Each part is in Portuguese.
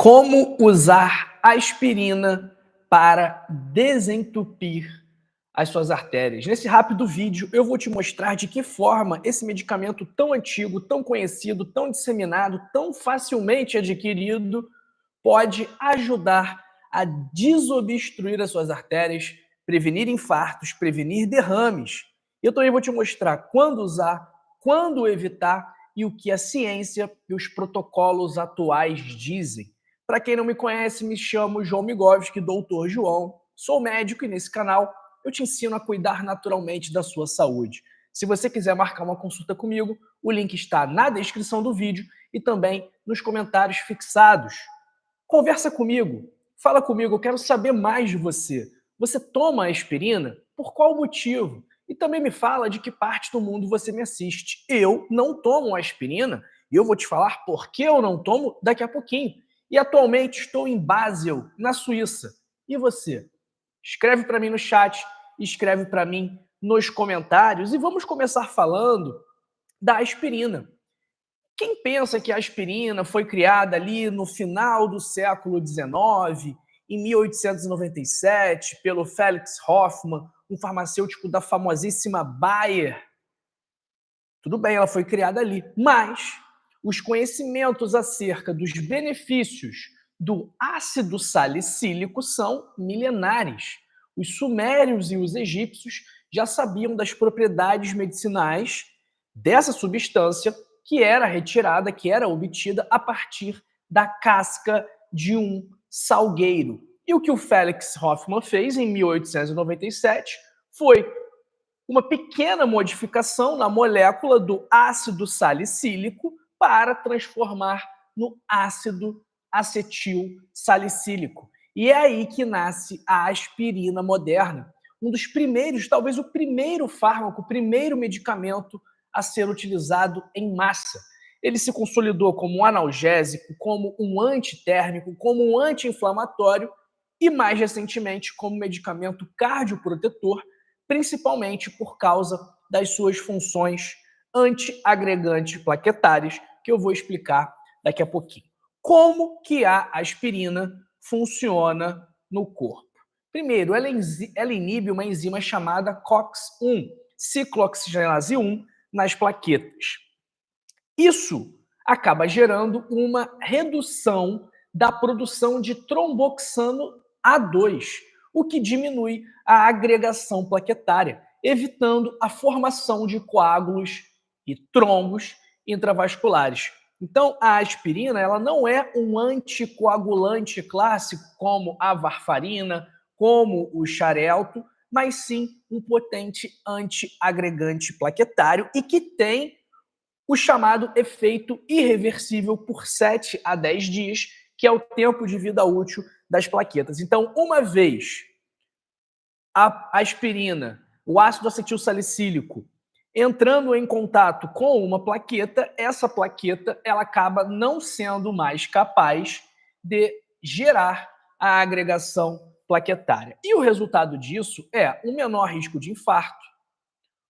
Como usar aspirina para desentupir as suas artérias? Nesse rápido vídeo, eu vou te mostrar de que forma esse medicamento tão antigo, tão conhecido, tão disseminado, tão facilmente adquirido, pode ajudar a desobstruir as suas artérias, prevenir infartos, prevenir derrames. Eu também vou te mostrar quando usar, quando evitar e o que a ciência e os protocolos atuais dizem. Para quem não me conhece, me chamo João Migovski, Doutor João. Sou médico e nesse canal eu te ensino a cuidar naturalmente da sua saúde. Se você quiser marcar uma consulta comigo, o link está na descrição do vídeo e também nos comentários fixados. Conversa comigo, fala comigo, eu quero saber mais de você. Você toma aspirina? Por qual motivo? E também me fala de que parte do mundo você me assiste. Eu não tomo aspirina e eu vou te falar por que eu não tomo daqui a pouquinho. E atualmente estou em Basel, na Suíça. E você? Escreve para mim no chat, escreve para mim nos comentários e vamos começar falando da aspirina. Quem pensa que a aspirina foi criada ali no final do século XIX, em 1897, pelo Felix Hoffmann, um farmacêutico da famosíssima Bayer? Tudo bem, ela foi criada ali, mas os conhecimentos acerca dos benefícios do ácido salicílico são milenares. Os sumérios e os egípcios já sabiam das propriedades medicinais dessa substância que era retirada, que era obtida a partir da casca de um salgueiro. E o que o Felix Hoffmann fez em 1897 foi uma pequena modificação na molécula do ácido salicílico para transformar no ácido acetil salicílico. E é aí que nasce a aspirina moderna, um dos primeiros, talvez o primeiro fármaco, o primeiro medicamento a ser utilizado em massa. Ele se consolidou como um analgésico, como um antitérmico, como um anti-inflamatório e, mais recentemente, como medicamento cardioprotetor, principalmente por causa das suas funções antiagregantes plaquetárias, que eu vou explicar daqui a pouquinho. Como que a aspirina funciona no corpo? Primeiro, ela inibe uma enzima chamada COX-1, ciclooxigenase 1, nas plaquetas. Isso acaba gerando uma redução da produção de tromboxano A2, o que diminui a agregação plaquetária, evitando a formação de coágulos e trombos intravasculares. Então, a aspirina ela não é um anticoagulante clássico como a varfarina, como o xarelto, mas sim um potente antiagregante plaquetário e que tem o chamado efeito irreversível por 7 a 10 dias, que é o tempo de vida útil das plaquetas. Então, uma vez a aspirina, o ácido acetil salicílico, entrando em contato com uma plaqueta, essa plaqueta ela acaba não sendo mais capaz de gerar a agregação plaquetária. E o resultado disso é um menor risco de infarto,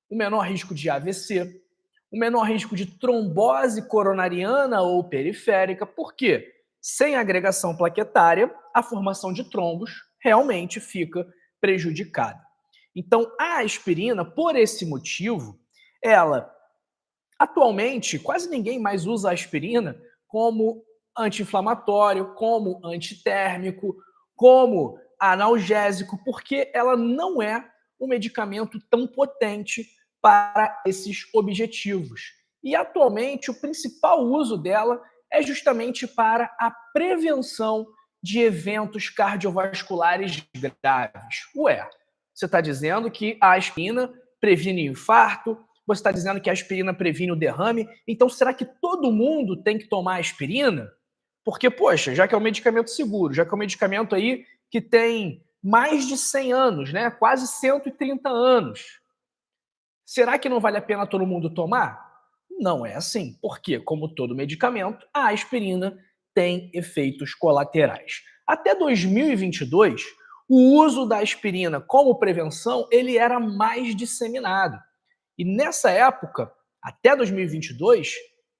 um menor risco de AVC, o menor risco de trombose coronariana ou periférica. Por quê? Sem agregação plaquetária, a formação de trombos realmente fica prejudicada. Então, a aspirina, por esse motivo, ela, atualmente, quase ninguém mais usa a aspirina como anti-inflamatório, como antitérmico, como analgésico, porque ela não é um medicamento tão potente para esses objetivos. E atualmente o principal uso dela é justamente para a prevenção de eventos cardiovasculares graves. Ué, você está dizendo que a aspirina previne infarto, você está dizendo que a aspirina previne o derrame, então será que todo mundo tem que tomar aspirina? Porque, poxa, já que é um medicamento seguro, já que é um medicamento aí que tem mais de 100 anos, né? Quase 130 anos. Será que não vale a pena todo mundo tomar? Não é assim, porque, como todo medicamento, a aspirina tem efeitos colaterais. Até 2022, o uso da aspirina como prevenção ele era mais disseminado. E nessa época, até 2022,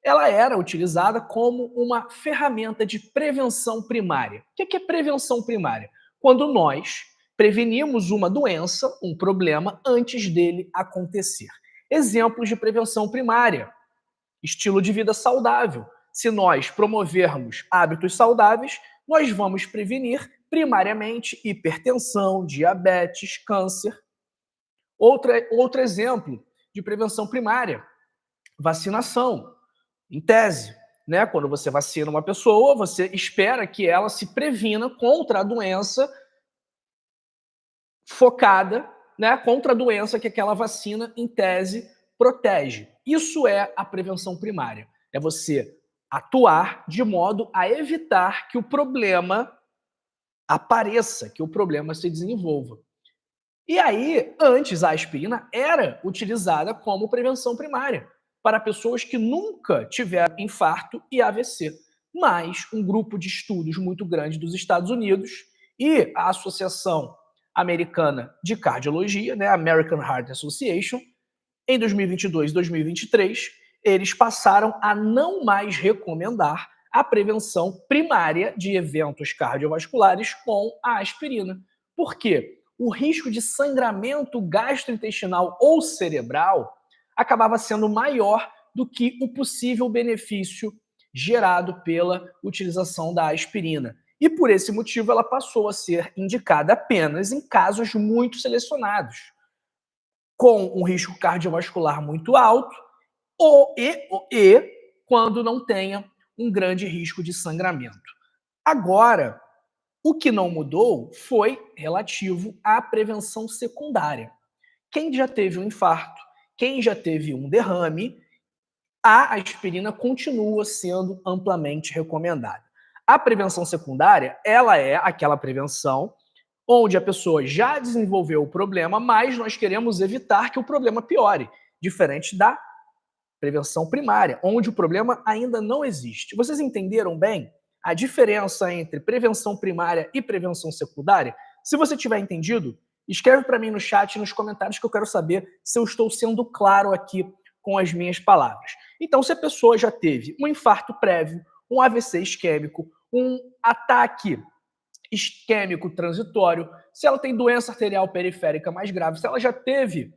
ela era utilizada como uma ferramenta de prevenção primária. O que é prevenção primária? Quando nós prevenimos uma doença, um problema, antes dele acontecer. Exemplos de prevenção primária: estilo de vida saudável. Se nós promovermos hábitos saudáveis, nós vamos prevenir primariamente hipertensão, diabetes, câncer. Outro exemplo de prevenção primária: vacinação. Em tese, né? Quando você vacina uma pessoa, você espera que ela se previna contra a doença focada, né, contra a doença que aquela vacina, em tese, protege. Isso é a prevenção primária. É você atuar de modo a evitar que o problema apareça, que o problema se desenvolva. E aí, antes, a aspirina era utilizada como prevenção primária para pessoas que nunca tiveram infarto e AVC. Mas um grupo de estudos muito grande dos Estados Unidos e a Associação Americana de Cardiologia, né, American Heart Association, em 2022 e 2023, eles passaram a não mais recomendar a prevenção primária de eventos cardiovasculares com a aspirina. Por quê? O risco de sangramento gastrointestinal ou cerebral acabava sendo maior do que o possível benefício gerado pela utilização da aspirina. E por esse motivo ela passou a ser indicada apenas em casos muito selecionados, com um risco cardiovascular muito alto e quando não tenha um grande risco de sangramento. Agora, o que não mudou foi relativo à prevenção secundária. Quem já teve um infarto, quem já teve um derrame, a aspirina continua sendo amplamente recomendada. A prevenção secundária, ela é aquela prevenção onde a pessoa já desenvolveu o problema, mas nós queremos evitar que o problema piore, diferente da prevenção primária, onde o problema ainda não existe. Vocês entenderam bem a diferença entre prevenção primária e prevenção secundária? Se você tiver entendido, escreve para mim no chat e nos comentários que eu quero saber se eu estou sendo claro aqui com as minhas palavras. Então, se a pessoa já teve um infarto prévio, um AVC isquêmico, um ataque isquêmico transitório, se ela tem doença arterial periférica mais grave, se ela já teve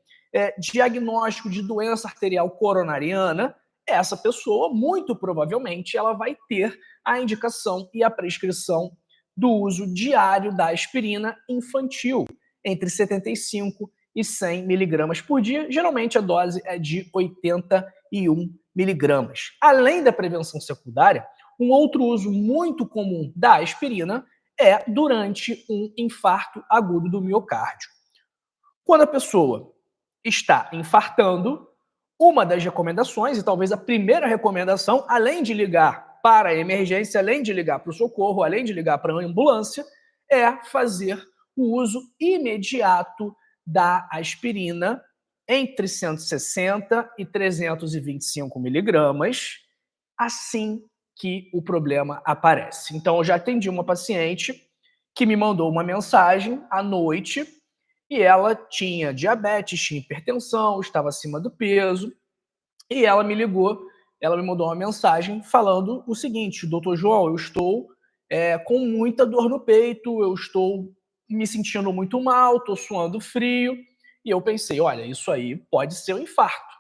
diagnóstico de doença arterial coronariana, essa pessoa, muito provavelmente, ela vai ter a indicação e a prescrição do uso diário da aspirina infantil, entre 75 e 100 miligramas por dia. Geralmente a dose é de 81 miligramas. Além da prevenção secundária, um outro uso muito comum da aspirina é durante um infarto agudo do miocárdio. Quando a pessoa está infartando, uma das recomendações, e talvez a primeira recomendação, além de ligar para a emergência, além de ligar para o socorro, além de ligar para a ambulância, é fazer o uso imediato da aspirina entre 160 e 325 miligramas, assim que o problema aparece. Então, eu já atendi uma paciente que me mandou uma mensagem à noite e ela tinha diabetes, tinha hipertensão, estava acima do peso, e ela me ligou, ela me mandou uma mensagem falando o seguinte: doutor João, eu estou com muita dor no peito, eu estou me sentindo muito mal, estou suando frio, e eu pensei, olha, isso aí pode ser um infarto.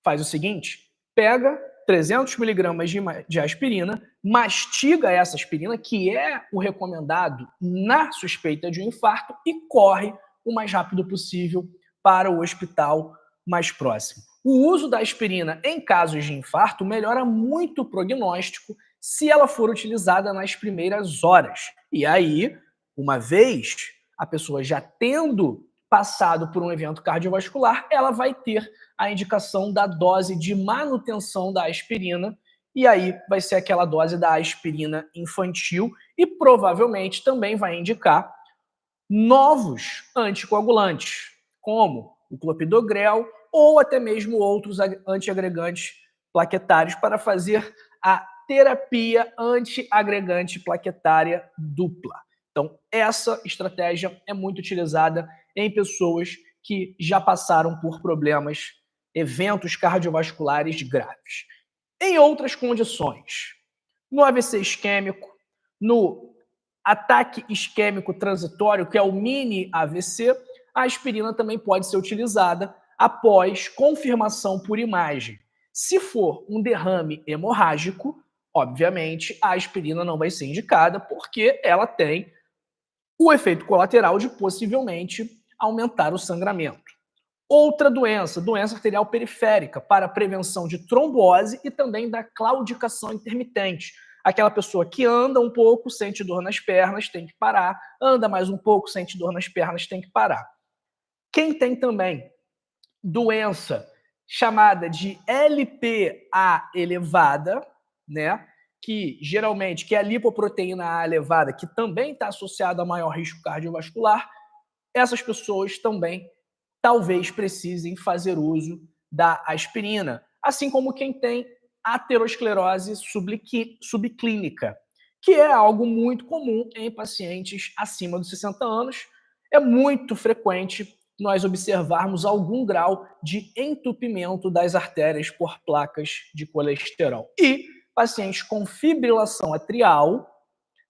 Faz o seguinte, pega 300 miligramas de aspirina, mastiga essa aspirina, que é o recomendado na suspeita de um infarto, e corre o mais rápido possível para o hospital mais próximo. O uso da aspirina em casos de infarto melhora muito o prognóstico se ela for utilizada nas primeiras horas. E aí, uma vez a pessoa já tendo passado por um evento cardiovascular, ela vai ter a indicação da dose de manutenção da aspirina, e aí vai ser aquela dose da aspirina infantil, e provavelmente também vai indicar novos anticoagulantes, como o clopidogrel ou até mesmo outros antiagregantes plaquetários para fazer a terapia antiagregante plaquetária dupla. Então, essa estratégia é muito utilizada em pessoas que já passaram por problemas, eventos cardiovasculares graves. Em outras condições, no AVC isquêmico, no ataque isquêmico transitório, que é o mini AVC, a aspirina também pode ser utilizada após confirmação por imagem. Se for um derrame hemorrágico, obviamente a aspirina não vai ser indicada porque ela tem o efeito colateral de possivelmente aumentar o sangramento. Outra doença, doença arterial periférica, para prevenção de trombose e também da claudicação intermitente. Aquela pessoa que anda um pouco, sente dor nas pernas, tem que parar, anda mais um pouco, sente dor nas pernas, tem que parar. Quem tem também doença chamada de LPA elevada, né? Que geralmente que é a lipoproteína A elevada, que também está associada a maior risco cardiovascular, essas pessoas também talvez precisem fazer uso da aspirina, assim como quem tem aterosclerose subclínica, que é algo muito comum em pacientes acima dos 60 anos. É muito frequente nós observarmos algum grau de entupimento das artérias por placas de colesterol. E pacientes com fibrilação atrial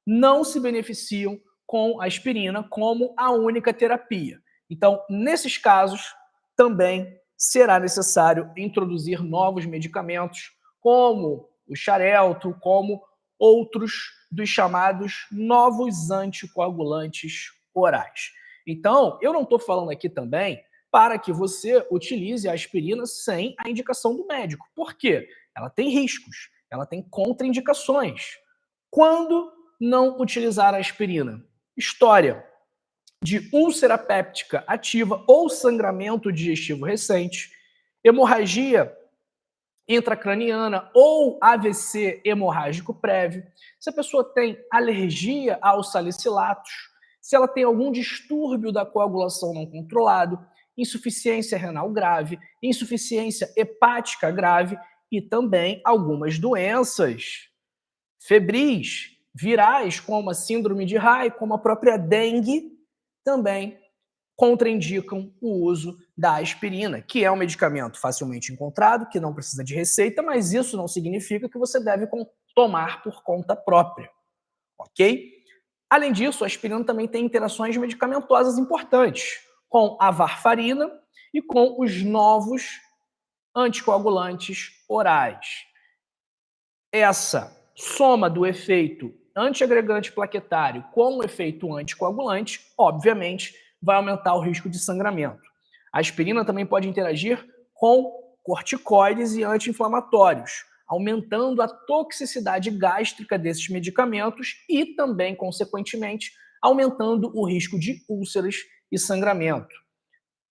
não se beneficiam com a aspirina como a única terapia. Então, nesses casos, também será necessário introduzir novos medicamentos, como o xarelto, como outros dos chamados novos anticoagulantes orais. Então, eu não estou falando aqui também para que você utilize a aspirina sem a indicação do médico. Por quê? Ela tem riscos, ela tem contraindicações. Quando não utilizar a aspirina? História de úlcera péptica ativa ou sangramento digestivo recente, hemorragia intracraniana ou AVC hemorrágico prévio, se a pessoa tem alergia aos salicilatos, se ela tem algum distúrbio da coagulação não controlado, insuficiência renal grave, insuficiência hepática grave e também algumas doenças febris, virais, como a síndrome de Raynaud, como a própria dengue, também contraindicam o uso da aspirina, que é um medicamento facilmente encontrado, que não precisa de receita, mas isso não significa que você deve tomar por conta própria, ok? Além disso, a aspirina também tem interações medicamentosas importantes com a varfarina e com os novos anticoagulantes orais. Essa soma do efeito antiagregante plaquetário com o efeito anticoagulante, obviamente, vai aumentar o risco de sangramento. A aspirina também pode interagir com corticoides e anti-inflamatórios, aumentando a toxicidade gástrica desses medicamentos e também, consequentemente, aumentando o risco de úlceras e sangramento.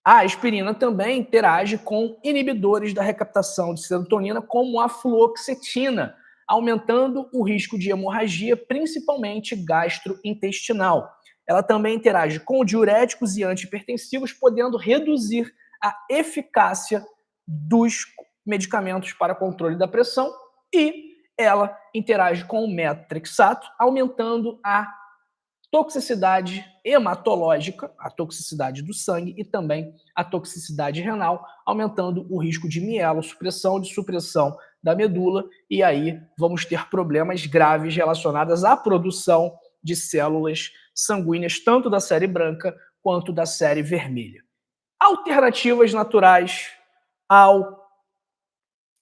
A aspirina também interage com inibidores da recaptação de serotonina, como a fluoxetina, aumentando o risco de hemorragia, principalmente gastrointestinal. Ela também interage com diuréticos e antihipertensivos, podendo reduzir a eficácia dos medicamentos para controle da pressão, e ela interage com o metotrexato, aumentando a toxicidade hematológica, a toxicidade do sangue e também a toxicidade renal, aumentando o risco de mielossupressão, de supressão da medula, e aí vamos ter problemas graves relacionados à produção de células sanguíneas, tanto da série branca quanto da série vermelha. Alternativas naturais ao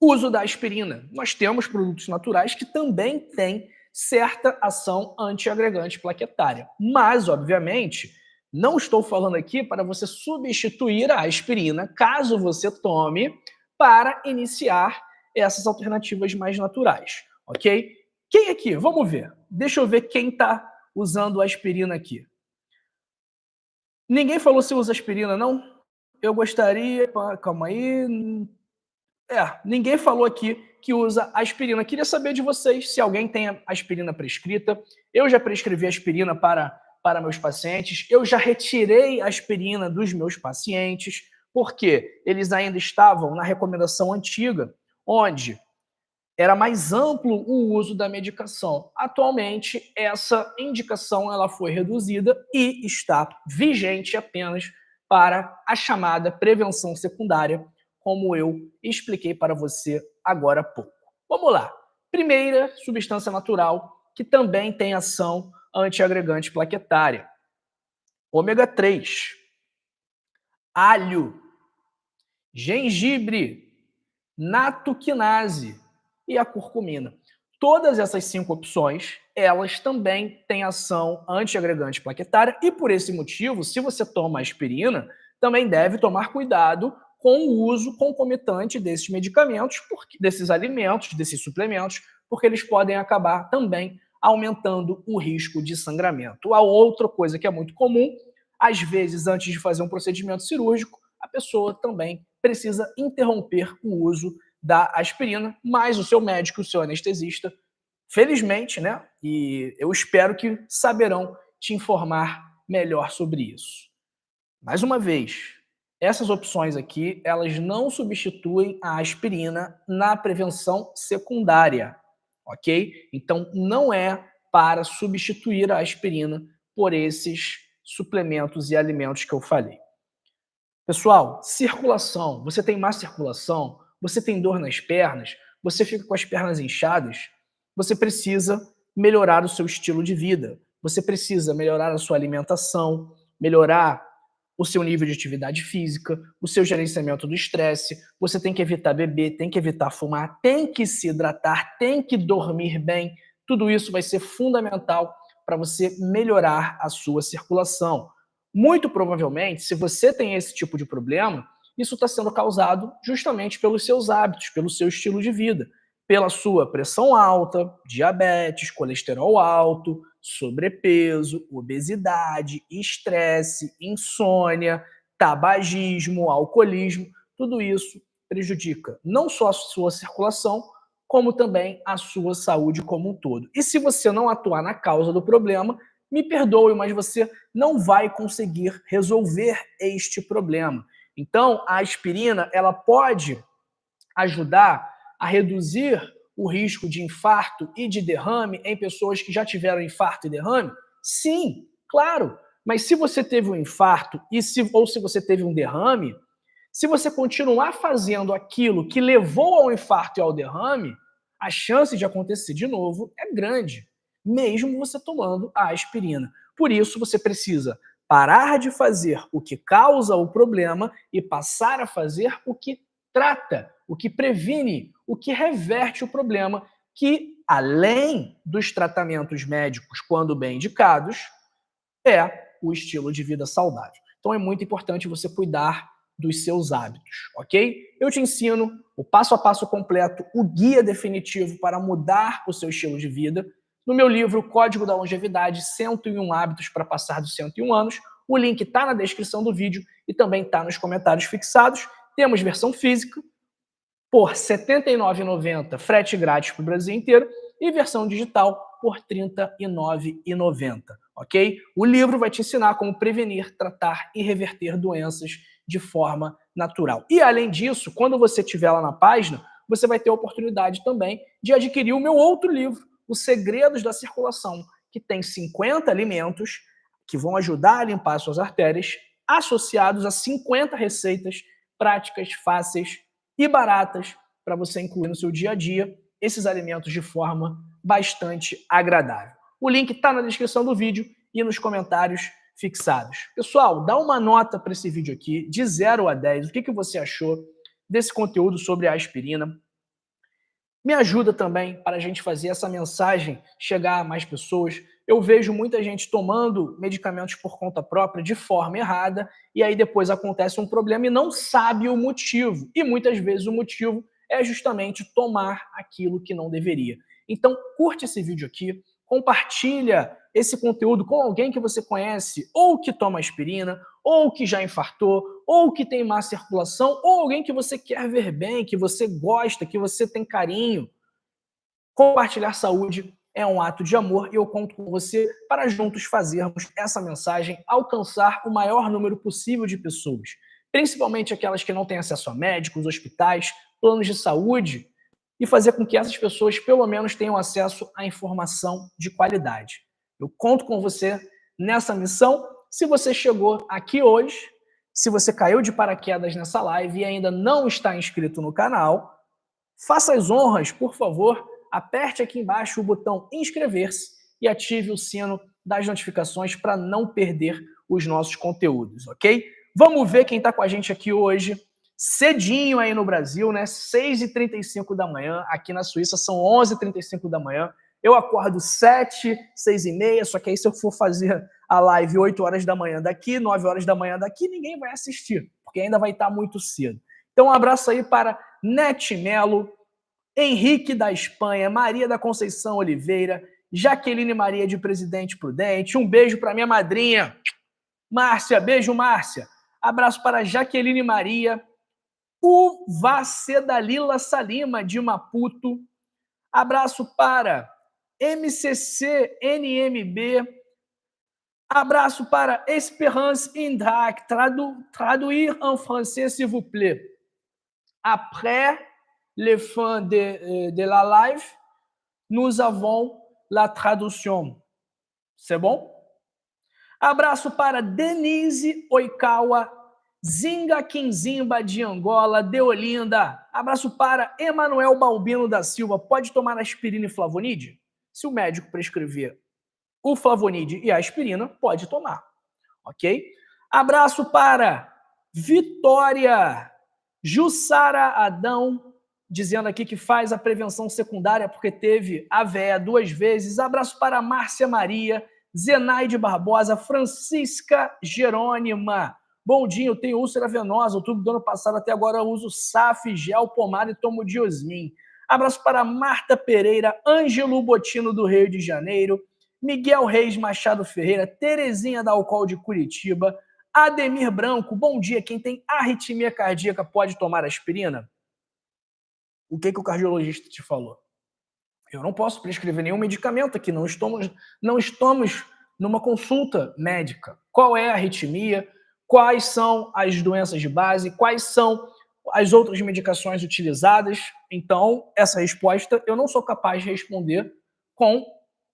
uso da aspirina. Nós temos produtos naturais que também têm certa ação antiagregante plaquetária. Mas, obviamente, não estou falando aqui para você substituir a aspirina, caso você tome, para iniciar essas alternativas mais naturais, ok? Quem aqui? Vamos ver. Deixa eu ver quem está usando a aspirina aqui. Ninguém falou se usa aspirina, não? Eu gostaria... Calma aí... Ninguém falou aqui que usa aspirina. Queria saber de vocês se alguém tem aspirina prescrita. Eu já prescrevi aspirina para meus pacientes. Eu já retirei a aspirina dos meus pacientes, porque eles ainda estavam na recomendação antiga, onde era mais amplo o uso da medicação. Atualmente, essa indicação ela foi reduzida e está vigente apenas para a chamada prevenção secundária, como eu expliquei para você agora há pouco. Vamos lá. Primeira substância natural que também tem ação antiagregante plaquetária. Ômega 3, alho, gengibre, natoquinase e a curcumina. Todas essas 5 opções, elas também têm ação antiagregante plaquetária e por esse motivo, se você toma aspirina, também deve tomar cuidado com o uso concomitante desses medicamentos, desses alimentos, desses suplementos, porque eles podem acabar também aumentando o risco de sangramento. A outra coisa que é muito comum, às vezes antes de fazer um procedimento cirúrgico, a pessoa também precisa interromper o uso da aspirina, mas o seu médico, o seu anestesista, felizmente, né? E eu espero que saberão te informar melhor sobre isso. Mais uma vez, essas opções aqui, elas não substituem a aspirina na prevenção secundária, ok? Então, não é para substituir a aspirina por esses suplementos e alimentos que eu falei. Pessoal, circulação. Você tem má circulação? Você tem dor nas pernas? Você fica com as pernas inchadas? Você precisa melhorar o seu estilo de vida. Você precisa melhorar a sua alimentação, melhorar o seu nível de atividade física, o seu gerenciamento do estresse. Você tem que evitar beber, tem que evitar fumar, tem que se hidratar, tem que dormir bem. Tudo isso vai ser fundamental para você melhorar a sua circulação. Muito provavelmente, se você tem esse tipo de problema, isso está sendo causado justamente pelos seus hábitos, pelo seu estilo de vida, pela sua pressão alta, diabetes, colesterol alto, sobrepeso, obesidade, estresse, insônia, tabagismo, alcoolismo. Tudo isso prejudica não só a sua circulação, como também a sua saúde como um todo. E se você não atuar na causa do problema, me perdoe, mas você não vai conseguir resolver este problema. Então, a aspirina, ela pode ajudar a reduzir o risco de infarto e de derrame em pessoas que já tiveram infarto e derrame? Sim, claro. Mas se você teve um infarto ou se você teve um derrame, se você continuar fazendo aquilo que levou ao infarto e ao derrame, a chance de acontecer de novo é grande, mesmo você tomando a aspirina. Por isso, você precisa parar de fazer o que causa o problema e passar a fazer o que trata, o que previne, o que reverte o problema, que, além dos tratamentos médicos, quando bem indicados, é o estilo de vida saudável. Então é muito importante você cuidar dos seus hábitos, ok? Eu te ensino o passo a passo completo, o guia definitivo para mudar o seu estilo de vida no meu livro Código da Longevidade, 101 Hábitos para Passar dos 101 Anos. O link está na descrição do vídeo e também está nos comentários fixados. Temos versão física por R$ 79,90, frete grátis para o Brasil inteiro, e versão digital por R$ 39,90, ok? O livro vai te ensinar como prevenir, tratar e reverter doenças de forma natural. E, além disso, quando você estiver lá na página, você vai ter a oportunidade também de adquirir o meu outro livro, Os Segredos da Circulação, que tem 50 alimentos que vão ajudar a limpar suas artérias, associados a 50 receitas práticas, fáceis e baratas para você incluir no seu dia a dia esses alimentos de forma bastante agradável. O link está na descrição do vídeo e nos comentários fixados. Pessoal, dá uma nota para esse vídeo aqui, de 0 a 10. O que você achou desse conteúdo sobre a aspirina? Me ajuda também para a gente fazer essa mensagem chegar a mais pessoas. Eu vejo muita gente tomando medicamentos por conta própria de forma errada e aí depois acontece um problema e não sabe o motivo. E muitas vezes o motivo é justamente tomar aquilo que não deveria. Então, curte esse vídeo aqui, compartilha esse conteúdo com alguém que você conhece, ou que toma aspirina, ou que já infartou, ou que tem má circulação, ou alguém que você quer ver bem, que você gosta, que você tem carinho. Compartilhar saúde é um ato de amor e eu conto com você para juntos fazermos essa mensagem alcançar o maior número possível de pessoas, principalmente aquelas que não têm acesso a médicos, hospitais, planos de saúde, e fazer com que essas pessoas pelo menos tenham acesso à informação de qualidade. Eu conto com você nessa missão. Se você chegou aqui hoje, se você caiu de paraquedas nessa live e ainda não está inscrito no canal, Faça as honras, por favor, aperte aqui embaixo o botão inscrever-se e ative o sino das notificações para não perder os nossos conteúdos, ok? Vamos ver quem está com a gente aqui hoje, cedinho aí no Brasil, né? 6h35 da manhã, aqui na Suíça são 11h35 da manhã. Eu acordo 7, 6h30, só que aí se eu for fazer a live 8 horas da manhã daqui, 9 horas da manhã daqui, ninguém vai assistir, porque ainda vai estar muito cedo. Então um abraço aí para Nete Melo, Henrique da Espanha, Maria da Conceição Oliveira, Jaqueline Maria de Presidente Prudente, um beijo para minha madrinha, Márcia, beijo Márcia. Abraço para Jaqueline Maria, o Vacedalila Salima de Maputo. Abraço para MCC NMB. Abraço para Espérance Indrac. Traduire en français, s'il vous plaît. Après le fin de la live, nous avons la tradução. C'est bon? Abraço para Denise Oikawa, Zinga Quinzimba de Angola, de Olinda. Abraço para Emanuel Balbino da Silva. Pode tomar aspirina e flavonide? Se o médico prescrever o flavonide e a aspirina, pode tomar, ok? Abraço para Vitória Jussara Adão, dizendo aqui que faz a prevenção secundária porque teve AVE 2 vezes. Abraço para Márcia Maria, Zenaide Barbosa, Francisca Jerônima. Bom dia, eu tenho úlcera venosa, outubro do ano passado até agora eu uso SAF, gel, pomada e tomo Diosmin. Abraço para Marta Pereira, Ângelo Botino do Rio de Janeiro, Miguel Reis Machado Ferreira, Terezinha da Alcool de Curitiba, Ademir Branco, bom dia, quem tem arritmia cardíaca pode tomar aspirina? O que o cardiologista te falou? Eu não posso prescrever nenhum medicamento aqui, não estamos numa consulta médica. Qual é a arritmia? Quais são as doenças de base? Quais são as outras medicações utilizadas? Então, essa resposta eu não sou capaz de responder com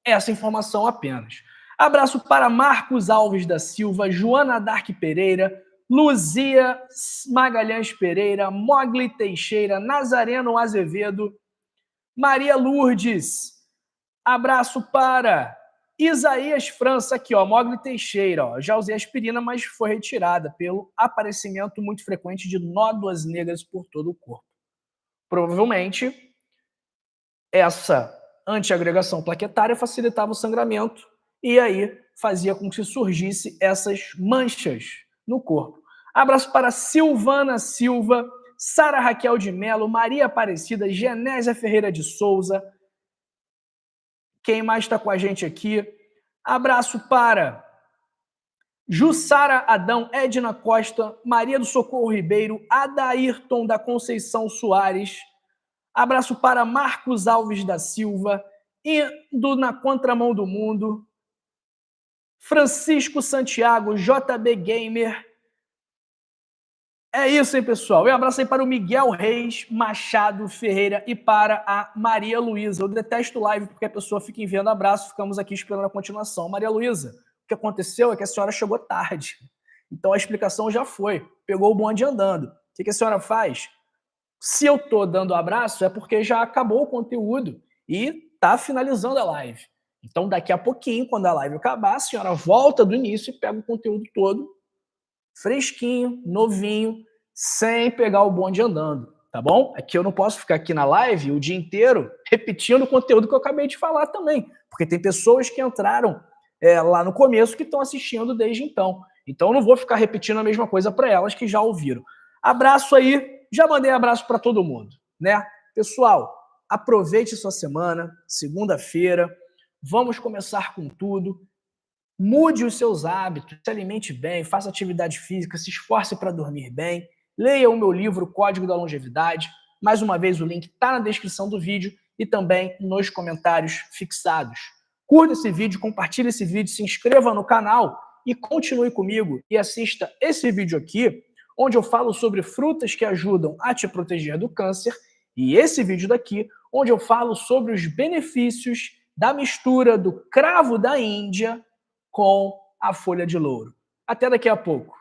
essa informação apenas. Abraço para Marcos Alves da Silva, Joana Dark Pereira, Luzia Magalhães Pereira, Mogli Teixeira, Nazareno Azevedo, Maria Lourdes. Abraço para Isaías França, aqui, ó, Mogli Teixeira. Ó. Já usei aspirina, mas foi retirada pelo aparecimento muito frequente de nódoas negras por todo o corpo. Provavelmente, essa antiagregação plaquetária facilitava o sangramento e aí fazia com que surgisse essas manchas no corpo. Abraço para Silvana Silva, Sara Raquel de Mello, Maria Aparecida, Genésia Ferreira de Souza. Quem mais está com a gente aqui? Abraço para Jussara Adão, Edna Costa, Maria do Socorro Ribeiro, Adairton da Conceição Soares. Abraço para Marcos Alves da Silva, indo na contramão do mundo. Francisco Santiago, JB Gamer. É isso, hein, pessoal? E abraço aí para o Miguel Reis Machado Ferreira e para a Maria Luísa. Eu detesto live porque a pessoa fica enviando abraço, ficamos aqui esperando a continuação. Maria Luísa, o que aconteceu é que a senhora chegou tarde. Então a explicação já foi. Pegou o bonde andando. O que a senhora faz? Se eu estou dando abraço é porque já acabou o conteúdo e está finalizando a live. Então daqui a pouquinho, quando a live acabar, a senhora volta do início e pega o conteúdo todo fresquinho, novinho, sem pegar o bonde andando, tá bom? Aqui eu não posso ficar aqui na live o dia inteiro repetindo o conteúdo que eu acabei de falar também, porque tem pessoas que entraram lá no começo que estão assistindo desde então. Então eu não vou ficar repetindo a mesma coisa para elas que já ouviram. Abraço aí, já mandei abraço para todo mundo, né? Pessoal, aproveite sua semana, segunda-feira, vamos começar com tudo. Mude os seus hábitos, se alimente bem, faça atividade física, se esforce para dormir bem, leia o meu livro Código da Longevidade. Mais uma vez, o link está na descrição do vídeo e também nos comentários fixados. Curta esse vídeo, compartilhe esse vídeo, se inscreva no canal e continue comigo e assista esse vídeo aqui, onde eu falo sobre frutas que ajudam a te proteger do câncer, e esse vídeo daqui, onde eu falo sobre os benefícios da mistura do cravo da Índia com a folha de louro. Até daqui a pouco.